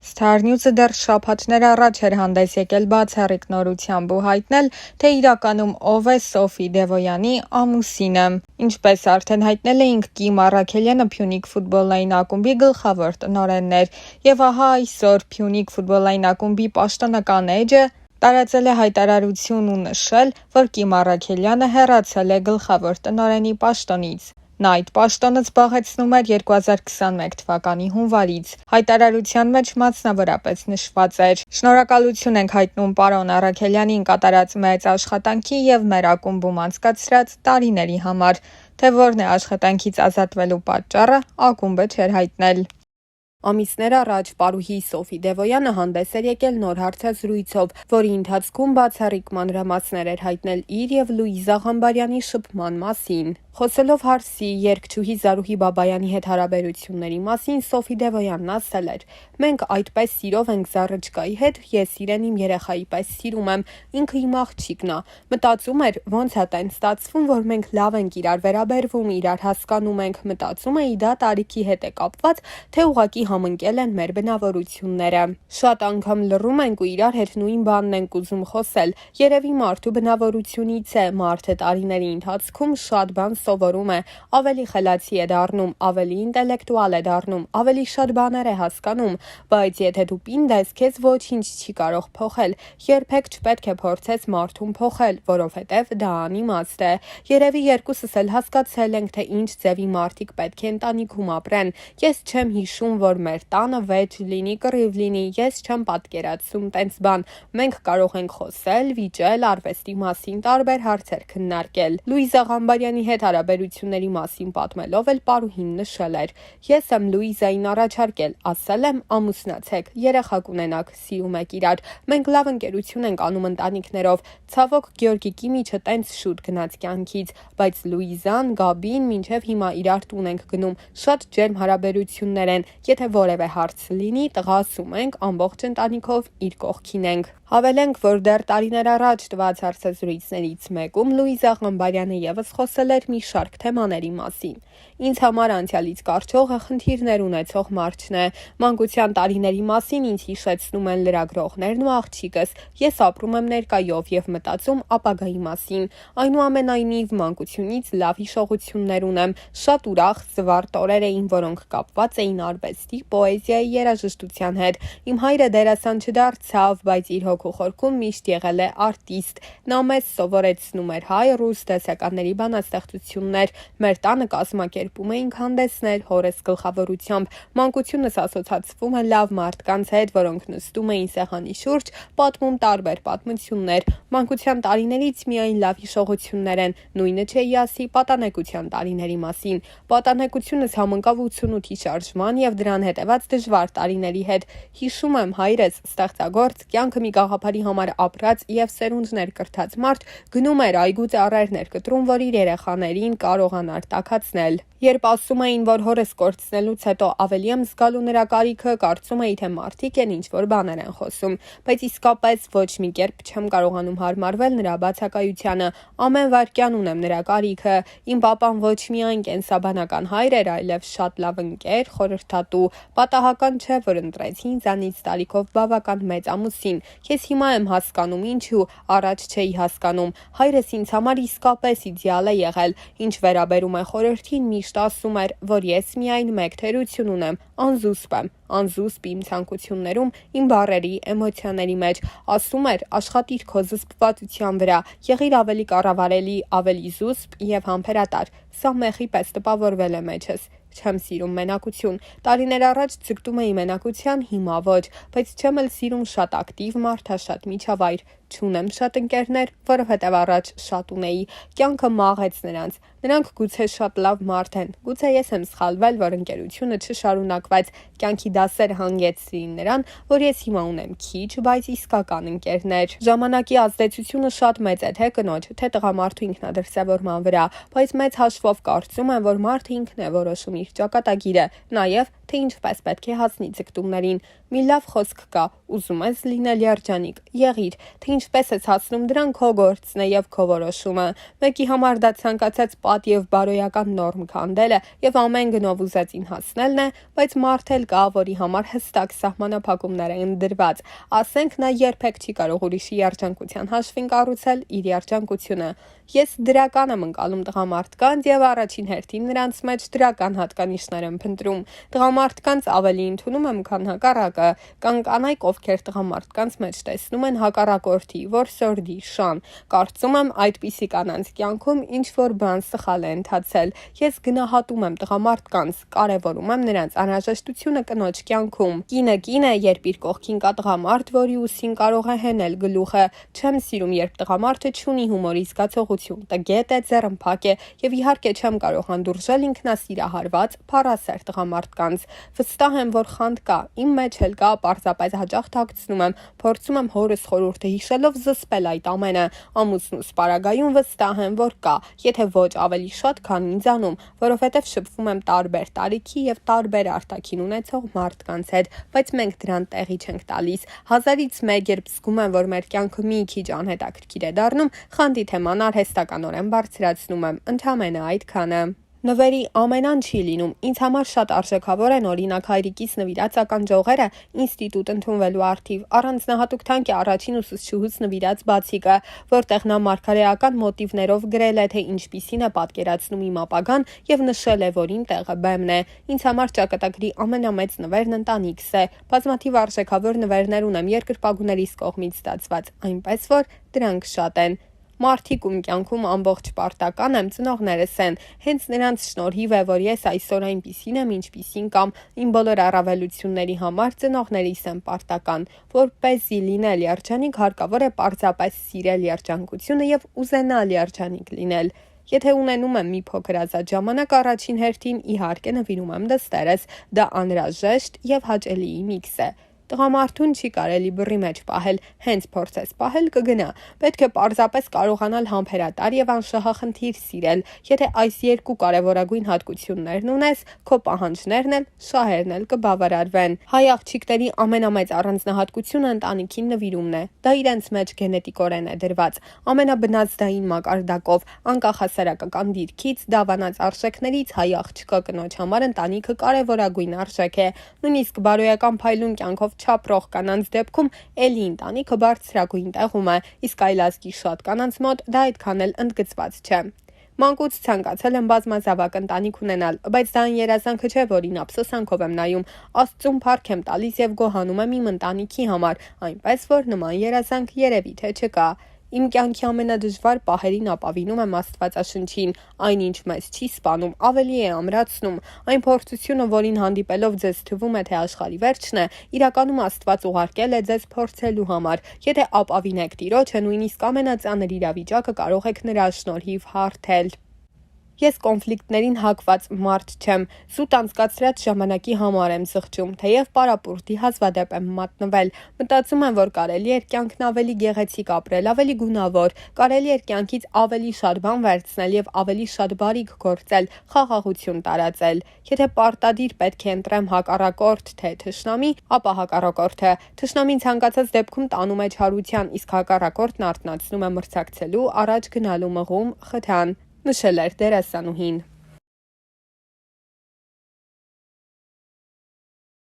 Star News-ը դեռ շաբաթներ առաջ էր հանդես եկել բացառիկ նորությամբ ու հայտնել, թե իրականում ով է Սոֆի Դևոյանի ամուսինը։ Ինչպես արդեն հայտնել էինք, Կիմ Առաքելյանը Փյունիկ ֆուտբոլային ակումբի գլխավոր տնօրենն էր, եւ ահա այսօր Փյունիկ ֆուտբոլային ակումբի պաշտոնական էջը տարածել է հայտարարություն ու նշել, որ Կիմ Առաքելյանը հեռացել է գլխավոր տնօրենի պաշտոնից։ Նա այդ պաշտոնը զբաղեցնում էր 2021 թվականի հունվարից։ Հայտարարության մեջ մասնավորապես նշված էր. «Շնորհակալություն ենք հայտնում պարոն Առաքելյանին կատարած մեծ աշխատանքի եւ մեր ակումբում անցկացրած տարիների համար, թե որն է աշխատանքից ազատվելու պատճառը, ակումբը չէր հայտնել»։ Ամիսներ առաջ պարուհի Սոֆի Դևոյանը հանդես էր եկել նոր հարցազրույցով, որի ընթացքում բացառիկ մանրամասներ էր հայտնել իր եւ Լուիզա Ղամբարյանի շփման մասին։ Խոսելով հարսի երգչուհի Զարուհի Բաբայանի հետ հարաբերությունների մասին, Սոֆի Դևոյանն ասել էր. «Մենք այդպես սիրով ենք Զառիչկայի հետ, ես իրեն իմ երեխայի պես սիրում եմ, ինքը իմ աղջիկն ա։ Մտածում էր, ոնց ա տեն ստացվում, որ մենք լավ ենք իրար վերաբերվում, իրար հասկանում ենք, մտածում էի դա տարիքի հետ է կապված, թե ուղղակի համընկել են մեր բնավորությունները։ Շատ անգամ լռում ենք ու իրար հետ նույն բանն ենք ուզում խոսել։ Երևի մարդու բնավորությունից է, մարդը տարիների ընթացքում շատ բան սովորում է, ավելի խելացի է դառնում, ավելի ինտելեկտուալ է դառնում, ավելի շատ բաներ է հասկանում, բայց եթե դու պինդ ես, քեզ ոչինչ չի կարող փոխել։ Երբեք չպետք է փորձես մարդուն փոխել, որովհետև դա անիմաստ է։ Երևի երկուսս էլ հասկացել ենք, թե ինչ ձևի մարդիկ պետք է ընտանիքում ապրեն։ Ես չեմ հիշում, որ մեր տանը վեճ լինի, կռիվ լինի, ես չեմ պատկերացնում տենց բան։ Մենք կարող ենք խոսել, վիճել, արվեստի մասին տարբեր հարցեր քննարկել»։ Լուիզա Ղամբարյանի հետ հարաբերությունների մասին պատմելով էլ պարուհին նշել էր. «Ես եմ Լուիզային առաջարկել, ասել եմ ամուսնացեք, երեխա կունենաք, սիրում եք իրար, մենք լավ ընկերություն ենք անում ընտանիքներով։ Ցավոք Գյորգի Կիմիչը տենց շուտ գնաց կյանքից, բայց Լուիզան, Գաբին մինչև հիմա իրար տուն ենք գնում, շատ ջերմ հարաբերություններ են, եթե որևէ հարց լինի, տղա ասում ենք, ամբողջ ընտանիքով իր կողքին ենք»։ Հավելենք, որ դեռ տարիներ առաջ տված հարցազրույցներից մեկում Լուիզա Ղամբարյանը եւս խոսել էր մի շարք թեմաների մասին։ «Ինձ համար անցյալից կարճողը խնդիրներ ունեցող մարդն է։ Մանկության տարիների մասին ինձ հիշեցնում են լրագրողներն ու աղջիկս։ Ես ապրում եմ ներկայով եւ մտածում ապագայի մասին։ Այնուամենայնիվ, մանկությունից լավ հիշողություններ ունեմ։ Շատ ուրախ, զվարթ օրեր էին, որոնք կապված էին արվեստի, պոեզիայի, երաժշտության հետ։ Իմ հայրը դերասան չդարձավ, բայց իր հոգու խորքում միշտ եղել է արտիստ։ Նա մեզ սովորեցնում էր հայ, ռուս դասականների բանաստեղծություններ։ Մեր տանը կազմակերպում էինք հանդեսներ հորս գլխավորությամբ։ Մանկությունս ասոցացվում է լավ մարդկանց հետ, որոնք նստում էին սեղանի շուրջ, պատմում տարբեր պատմություններ։ Մանկության տարիներից միայն լավ հիշողություններ են, նույնը չէի ասի պատանեկության տարիների մասին։ Պատանեկությունս համընկավ 88-ի շարժման եւ դրան հետեւած դժվար տարիների հետ։ Հիշում եմ, հայրս ստեղծագործ, կյանքը մի գաղափարի համար ապրած եւ սերունդներ կրթած մարդ գնում էր այգու ծառերներ կտրում, որ իր երեխաներին կարողանար տաքացնել։ Երբ ասում էին, որ հորս կորցնելուց հետո ավելի եմ զգալու նրա կարիքը, կարծում էի, թե մարդիկ են ինչ-որ բաներ են խոսում, բայց իսկապես ոչ մի կերպ չեմ կարողանում հարմարվել նրա բացակայությանը։ Ամեն վայրկյան ունեմ նրա կարիքը։ Իմ պապան ոչ միայն կենսաբանական հայր էր, այլև շատ լավ ընկեր, խորհրդատու։ Պատահական չէ, որ ընտրեցի ինձանից տարիքով բավական մեծ ամուսին։ Ես հիմա եմ հասկանում ինչու, առաջ չէի հասկանում։ Հայրս ինձ համար իսկապես իդեալ է եղել։ Ինչ վերաբերում է խորհրդին, միշտ ասում էր, որ ես միայն մեկ թերություն ունեմ՝ անզուսպ եմ, անզուսպ իմ ցանկություններում, իմ բառերի, էմոցիաների մեջ։ Ասում էր՝ աշխատիր քո զսպվածության վրա, եղիր ավելի կառավարելի, ավելի զուսպ եւ համբերատար։ Սա մեղի պես տպավորվել է մեջս։ Չեմ սիրում մենակություն։ Տարիներ առաջ ձգտում էի մենակության, հիմա ոչ, բայց չեմ էլ սիրում շատ ակտիվ մարդաշատ միջավայր։ Չունեմ շատ ընկերներ, որովհետև առաջ շատ ունեի։ Կյանքը մաղեց նրանց։ Նրանք գուցե շատ լավ մարդ են։ Գուցե ես եմ սխալվել, որ ընկերությունը չշարունակվեց։ Կյանքի դասեր հանգեցրին նրան, որ ես հիմա ունեմ քիչ, բայց իսկական ընկերներ։ Ժամանակի ազդեցությունը շատ մեծ է, թե կնոջ, թե տղամարդու ինքնադրսևորման վրա, բայց մեծ հաշվով կարծում եմ, որ մարդը ինքն է որոշում իր ճակատագիրը, նաև թե ինչպես պետք է հասնի ձգտումներին։ Մի լավ խոսք կա՝ ուզում ես լինել երջանիկ, եղիր, թե ինչպես ես հասնում դրան քո գործն է եւ քո որոշումը։ Մեկի համար դա ցանկացած պատ եւ բարոյական նորմ քանդելը եւ ամեն գնով ուզածին հասնելն է, բայց մարդ էլ կա, որի համար հստակ սահմանափակումներ են դրված։ Ասենք նա երբեք չի կարող ուրիշի երջանկության հաշվին կառուցել իր երջանկությունը։ Ես դրական եմ ընկալում տղամարդկանց եւ առաջին հերթին նրանց մեջ դրական հատկանիշներ եմ փնտրում։ Տղամարդկանց ավելի ընդունում եմ, քան հակառակը։ Կան կանայք, ովքեր տղամարդկանց մեջ տեսնում են հակառակորդի, որսորդի, շան։ Կարծում եմ այդպիսի կանանց կյանքում ինչ որ բան սխալ է ընթացել։ Ես գնահատում եմ տղամարդկանց, կարևորում եմ նրանց անհրաժեշտությունը կնոջ կյանքում։ Կինը կին է, երբ իր կողքին կա տղամարդ, որի ուսին կարող է հենել գլուխը։ Չեմ սիրում, երբ տղամարդը չունի հումորի զգացողություն, տգետ է, ձեռնփակ է եւ իհարկե չեմ կարող հանդուրժել ինքնասիրահարված, փառասեր տղամարդկանց։ Վստահ եմ, որ խանդ կա, իմ մեջ էլ կա, պարզապես հաճախ թաքցնում եմ, փորձում եմ հորս խորհուրդը հիշելով զսպել այդ ամենը։ Ամուսնուս պարագայում վստահ եմ, որ կա, եթե ոչ ավելի շատ, քան ինձանում, որովհետև շփվում եմ տարբեր տարիքի եւ տարբեր արտաքին ունեցող մարդկանց հետ, բայց մենք դրան տեղի չենք տալիս։ 1000-ից մեկ երբ զգում եմ, որ մեր կյանքը մի քիչ անհետաքրքիր է դառնում, խանդի թեման արհեստականորեն բարձրացնում եմ, ընդհանրապես այդքանը։ Նվերի ամենան չի լինում, ինձ համար շատ արժեքավոր են օրինակ հայրիկից նվիրած ականջողերը ինստիտուտ ընդունվելու առթիվ, առանձնահատուկ թանկ է առաջին ուսուցչուհուց նվիրած բացիկը, որտեղ նա մարգարեական մոտիվներով գրել է, թե ինչպիսին է պատկերացնում իմ ապագան եւ նշել է, որ իմ տեղը բեմն է։ Ինձ համար ճակատագրի ամենամեծ նվերն ընտանիքս է։ Բազմաթիվ արժեքավոր նվերներ ունեմ երկրպագուներիս կողմից ստացված, այնպես որ դրանք շատ են։ Մարդիկ ում կյանքում ամբողջ պարտական եմ, ծնողներս են։ Հենց նրանց շնորհիվ է, որ ես այսօր այնպիսին եմ, ինչպիսին կամ իմ բոլոր առավելությունների համար ծնողներիս եմ պարտական։ Որպեսզի լինել երջանիկ, հարկավոր է պարզապես սիրել երջանկությունը եւ ուզենալ երջանիկ լինել։ Եթե ունենում եմ մի փոքր ազատ ժամանակ, առաջին հերթին իհարկե նվիրում եմ դստերս, դա անհրաժեշտ եւ հաճելի միքս է։ Տղամարդուն չի կարելի բռի մեջ պահել, հենց փորձես պահել կգնա։ Պետք է պարզապես կարողանալ համբերատար եւ անշահախնդիր սիրել։ Եթե այս երկու կարևորագույն հատկություններն ունես, քո պահանջներն էլ, շահերն էլ կբավարարվեն։ Հայ աղջիկների ամենամեծ առանձնահատկությունը ընտանիքին նվիրումն է։ Դա իրենց մեջ գենետիկորեն է դրված։ Ամենաբնազդային մակարդակով, անկախ հասարակական դիրքից, դավանած արժեքներից հայ աղջկա կնոջ համար ընտանիքը կարևորագույն արժեք է։ Նույնիսկ բարոյական փայլուն կյանքով չապրող կանանց դեպքում էլի ընտանիքը բարձրագույն տեղում է, իսկ այլազգի շատ կանանց մոտ դա այդքան էլ ընդգծված չէ։ Մանկուց ցանկացել եմ բազմազավակ ընտանիք ունենալ, բայց դա այն երազանքը չէ, որին ափսոսանքով եմ նայում։ Աստծուն փառք եմ տալիս եւ գոհանում եմ իմ ընտանիքի համար, այնպես որ նման երազանք երևի թե չկա։ Իմ կյանքի ամենադժվար պահերին ապավինում եմ Աստվածաշնչին, այնինչ մեզ չի սպանում, ավելի է ամրացնում։ Այն փորձությունը, որին հանդիպելով ձեզ թվում է, թե աշխարհի վերջն է, իրականում Աստված ուղարկել է ձեզ փորձելու համար։ Եթե ապավինեք Տիրոջը, նույնիսկ ամենածանր իրավիճակը կարող եք նրա շնորհիվ հարթել։ Ես կոնֆլիկտներին հակված մարդ չեմ, զուտ անցկացրած ժամանակի համար եմ զղջում, թեև պարապուրտի հազվադեպ եմ մատնվել։ Մտածում եմ, որ կարելի էր կյանքն ավելի գեղեցիկ ապրել, ավելի գունավոր, կարելի էր կյանքից ավելի շատ բան վերցնել եւ ավելի շատ բարիք գործել, խաղաղություն տարածել։ Եթե պարտադիր պետք է ընտրեմ հակառակորդ թե թշնամի, ապա հակառակորդը։ Թշնամին ցանկացած դեպքում տանում է չարության, իսկ հակառակորդն արթնացնում է մրցակցելու, առաջ գնալու մղում, խթան։ Նշել էր դերասանուհին։